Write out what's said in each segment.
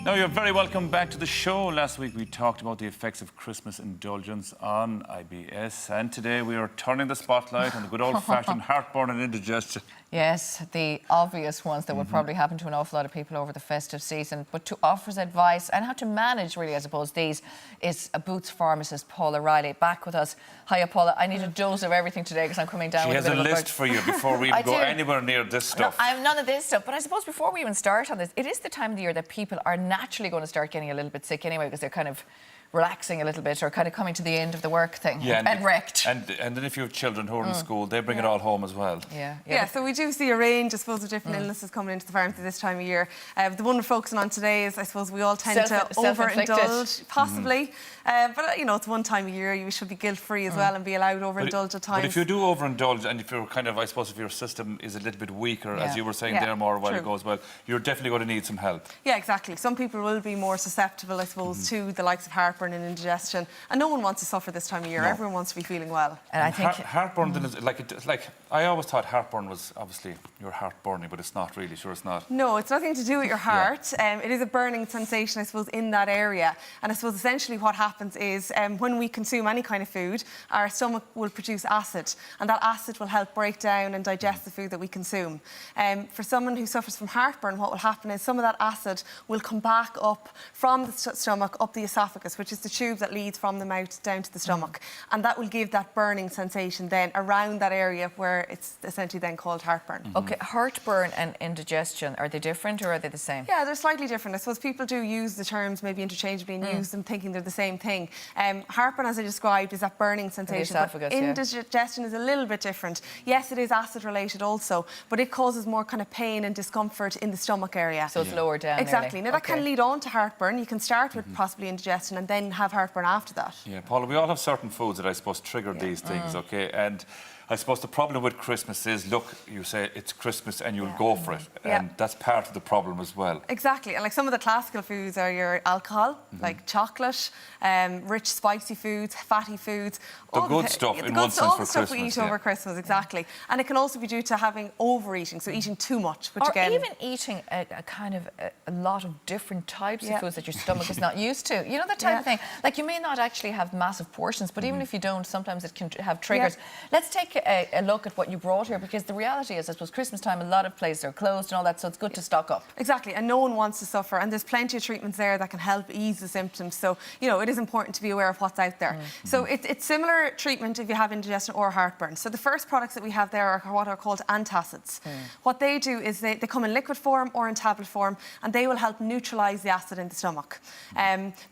Now, you're very welcome back to the show. Last week we talked about the effects of Christmas indulgence on IBS, and today we are turning the spotlight on the good old-fashioned heartburn and indigestion. Yes, the obvious ones that would probably happen to an awful lot of people over the festive season. But to offer us advice and how to manage, really, I suppose, these is a Boots pharmacist, Paula Riley, back with us. Hiya, Paula. I need a dose of everything today because I'm coming down with a bit of a bug. She has a list for you before we even go anywhere near this stuff. No, I'm none of this stuff. But I suppose before we even start on this, it is the time of the year that people are naturally going to start getting a little bit sick anyway because they're kind of relaxing a little bit or kind of coming to the end of the work thing and wrecked. And then if you have children who are in school, they bring it all home as well. Yeah, so we do see a range, I suppose, of different illnesses coming into the pharmacy this time of year. The one we're focusing on today is, I suppose, we all tend to overindulge, possibly. But, you know, it's one time of year, you should be guilt-free as well and be allowed overindulge at times. But if you do overindulge and if you're kind of, I suppose, if your system is a little bit weaker, as you were saying there more a while ago as well, you're definitely going to need some help. Yeah, exactly. Some people will be more susceptible, I suppose, to the likes of heartburn and indigestion. And no one wants to suffer this time of year. No. Everyone wants to be feeling well. And I think heartburn then is like I always thought heartburn was obviously your heart burning, but it's not really. Sure, it's not. No, it's nothing to do with your heart. It is a burning sensation, I suppose, in that area. And I suppose essentially what happens is when we consume any kind of food, our stomach will produce acid, and that acid will help break down and digest the food that we consume. For someone who suffers from heartburn, what will happen is some of that acid will come back up from the stomach up the esophagus, which is the tube that leads from the mouth down to the stomach, and that will give that burning sensation then around that area where it's essentially then called heartburn. Okay, heartburn and indigestion, are they different or are they the same? Yeah, they're slightly different. I suppose people do use the terms maybe interchangeably and use them thinking they're the same thing. Heartburn, as I described, is that burning sensation. Esophagus, indigestion is a little bit different. Yes, it is acid related also, but it causes more kind of pain and discomfort in the stomach area. So it's lower down. Exactly. Nearly. Now that can lead on to heartburn. You can start with possibly indigestion and then have heartburn after that. Yeah, Paula, we all have certain foods that I suppose trigger these things, okay? And I suppose the problem with Christmas is, look, you say it's Christmas and you'll go for it. And that's part of the problem as well. Exactly. And like some of the classical foods are your alcohol, like chocolate, rich spicy foods, fatty foods. The good stuff in one sense for Christmas. All the stuff we eat over Christmas, exactly. And it can also be due to having overeating, so eating too much, which again... Or even eating a kind of a lot of different types of foods that your stomach is not used to. You know, that type of thing. Like, you may not actually have massive portions, but even if you don't, sometimes it can have triggers. Let's take a look at what you brought here, because the reality is, I suppose, Christmas time, a lot of places are closed and all that, so it's good to stock up. Exactly, and no one wants to suffer, and there's plenty of treatments there that can help ease the symptoms, so, you know, it is important to be aware of what's out there. So it's similar treatment if you have indigestion or heartburn. So the first products that we have there are what are called antacids. What they do is they come in liquid form or in tablet form, and they will help neutralise the acid in the stomach.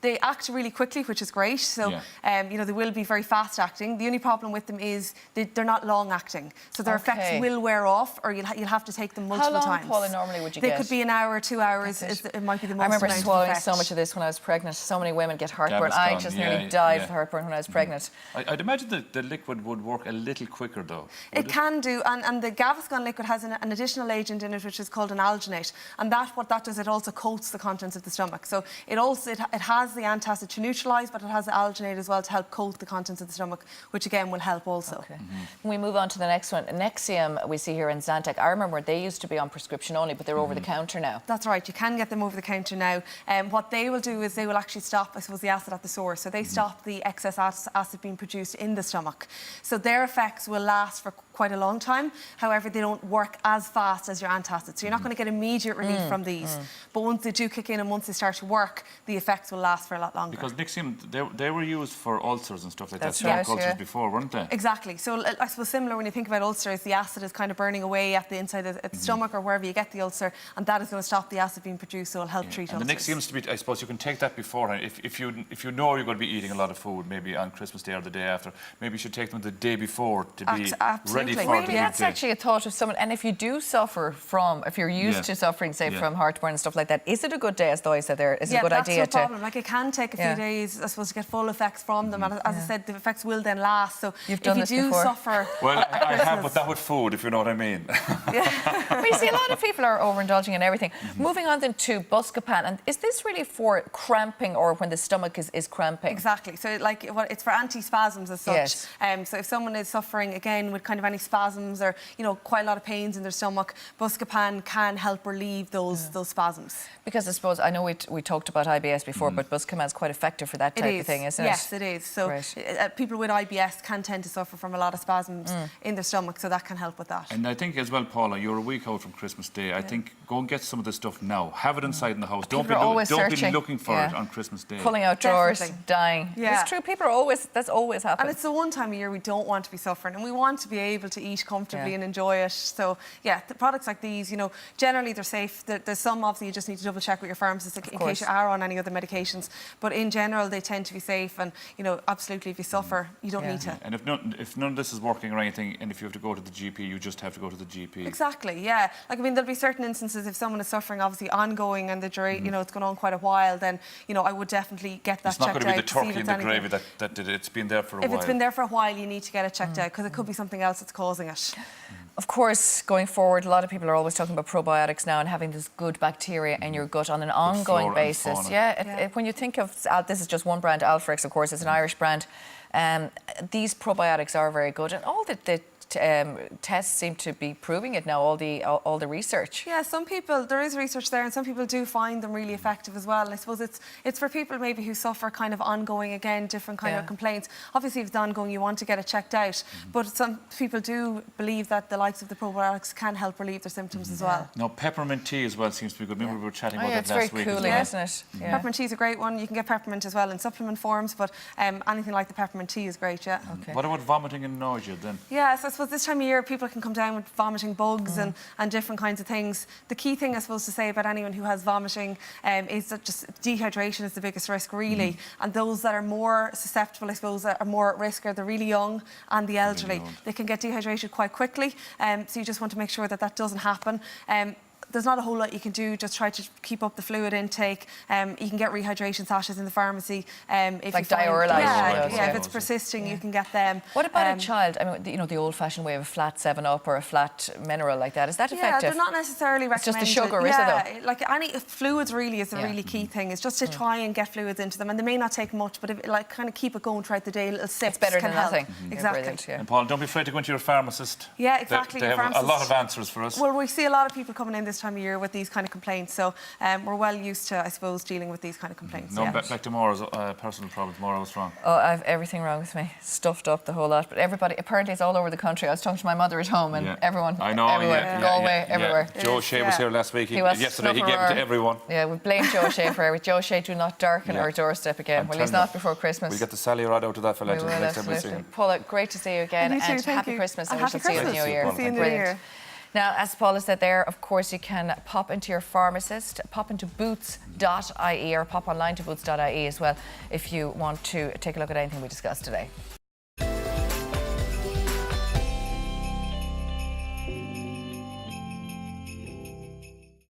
They act really quickly, which is great, so, you know, they will be very fast acting. The only problem with them is they're not long acting, so their effects will wear off, or you'll have to take them multiple times. How long, Paula, normally would you get? They could be an hour, 2 hours. It might be the most. I remember swallowing so much of this when I was pregnant. So many women get heartburn. I just nearly died of heartburn when I was pregnant. I'd imagine that the liquid would work a little quicker, though. It can do, and the Gaviscon liquid has an additional agent in it, which is called an alginate, and what that does, it also coats the contents of the stomach. So it has the antacid to neutralise, but it has the alginate as well to help coat the contents of the stomach, which again will help also. Can we move on to the next one? Nexium, we see here in Zantac. I remember they used to be on prescription only, but they're over the counter now. That's right, you can get them over the counter now. What they will do is they will actually stop, I suppose, the acid at the source. So they stop the excess acid being produced in the stomach. So their effects will last for quite a long time. However, they don't work as fast as your antacids. So you're not going to get immediate relief from these. But once they do kick in and once they start to work, the effects will last for a lot longer. Because Nexium, they were used for ulcers and stuff like that. Right, ulcers before, weren't they? Exactly. So I suppose similar when you think about ulcers, the acid is kind of burning away at the inside of the stomach or wherever you get the ulcer, and that is going to stop the acid being produced, so it'll help treat ulcers. And the Nexium seems to be, I suppose, you can take that beforehand. If you know you're going to be eating a lot of food, maybe on Christmas Day or the day after, maybe you should take them the day before to be ready for the That's actually a thought of someone. And if you do suffer from, if you're used to suffering, say, from heartburn and stuff like that, is it a good day, as Thoy said there? Is it a good idea to... that's no problem. Like, it can take a few days, I suppose, to get full effects from them. And as I said, the effects will then last. So if you do suffer suffer. Well, at I have, Christmas. but that with food, if you know what I mean. But you see, a lot of people are overindulging in everything. Moving on then to Buscopan, and is this really for cramping or when the stomach is cramping? Exactly. So, like, it's for anti-spasms as such. Yes. So, if someone is suffering again with kind of any spasms or quite a lot of pains in their stomach, Buscopan can help relieve those spasms. Because I suppose I know we talked about IBS before, but Buscopan is quite effective for that type of thing, isn't it? Yes, it is. So, people with IBS can tend to suffer from a lot of spasms in their stomach, so that can help with that. And I think as well, Paula, you're a week out from Christmas Day. I think go and get some of this stuff now. Have it inside in the house. Don't be looking for it on Christmas Day. Pulling out drawers, Definitely. dying. Yeah. It's true. That's always happened. And it's the one time of year we don't want to be suffering, and we want to be able to eat comfortably and enjoy it. So, yeah, the products like these, generally they're safe. There's some, obviously, you just need to double check with your pharmacist in case you are on any other medications. But in general, they tend to be safe, and, absolutely, if you suffer, you don't need to. And if none of this is working or anything, and if you have to go to the GP, you just have to go to the GP. Exactly, yeah. Like, I mean, there'll be certain instances if someone is suffering, obviously, ongoing and the it's going on quite a while, then, I would definitely get that checked out. It's not going to be the turkey and the gravy that did it. It's been there for a while. If it's been there for a while, you need to get it checked out because it could be something else that's causing it. Of course, going forward, a lot of people are always talking about probiotics now and having this good bacteria in your gut on an ongoing basis. When you think of, this is just one brand, Alfrex, of course, it's an Irish brand. These probiotics are very good, and all the tests seem to be proving it now, all the research. Yeah, there is research there, and some people do find them really effective as well. And I suppose it's for people maybe who suffer kind of ongoing, again, different kind of complaints. Obviously, if it's ongoing, you want to get it checked out. But some people do believe that the likes of the probiotics can help relieve their symptoms as well. Now, peppermint tea as well seems to be good. Remember we were chatting about that last week. It's very cooling, isn't it? Yeah. Peppermint tea is a great one. You can get peppermint as well in supplement forms, but anything like the peppermint tea is great, yeah. Okay. What about vomiting and nausea then? Yeah, so I suppose this time of year people can come down with vomiting bugs and different kinds of things. The key thing I suppose to say about anyone who has vomiting is that just dehydration is the biggest risk really, and those that are more susceptible, I suppose, are more at risk are the really young and the elderly. They can get dehydrated quite quickly, so you just want to make sure that that doesn't happen. There's not a whole lot you can do, just try to keep up the fluid intake. You can get rehydration sachets in the pharmacy. If like you find, Diureline. if it's persisting, you can get them. What about a child? I mean, the old-fashioned way of a flat 7-Up or a flat mineral like that, is that effective? Yeah, they're not necessarily recommended. It's just the sugar, is it though? Like any fluids really is a really key thing. It's just to try and get fluids into them, and they may not take much, but if, kind of keep it going throughout the day, little sips it's better can than help. nothing. Exactly. And Paul, don't be afraid to go into your pharmacist. Yeah, exactly. They have a lot of answers for us. Well, we see a lot of people coming in this time of year with these kind of complaints, so we're well used to, I suppose, dealing with these kind of complaints. Back to Maura's personal problem. Maura, what's wrong? Oh, I have everything wrong with me, stuffed up the whole lot. But everybody, apparently, it's all over the country. I was talking to my mother at home, and everyone, everywhere, Galway, everywhere. Joe Shea was here last week. Yesterday, he gave it to everyone. Yeah, we blame Joe Shea for everything. Joe Shea, do not darken our doorstep again. Well, he's not before Christmas. We'll get the Sally rod out of that fella next time we see him. Paula, great to see you again, and happy Christmas, and we shall see you in the new year. See you in the new year. Now, as Paula said there, of course, you can pop into your pharmacist, pop into boots.ie or pop online to boots.ie as well if you want to take a look at anything we discussed today.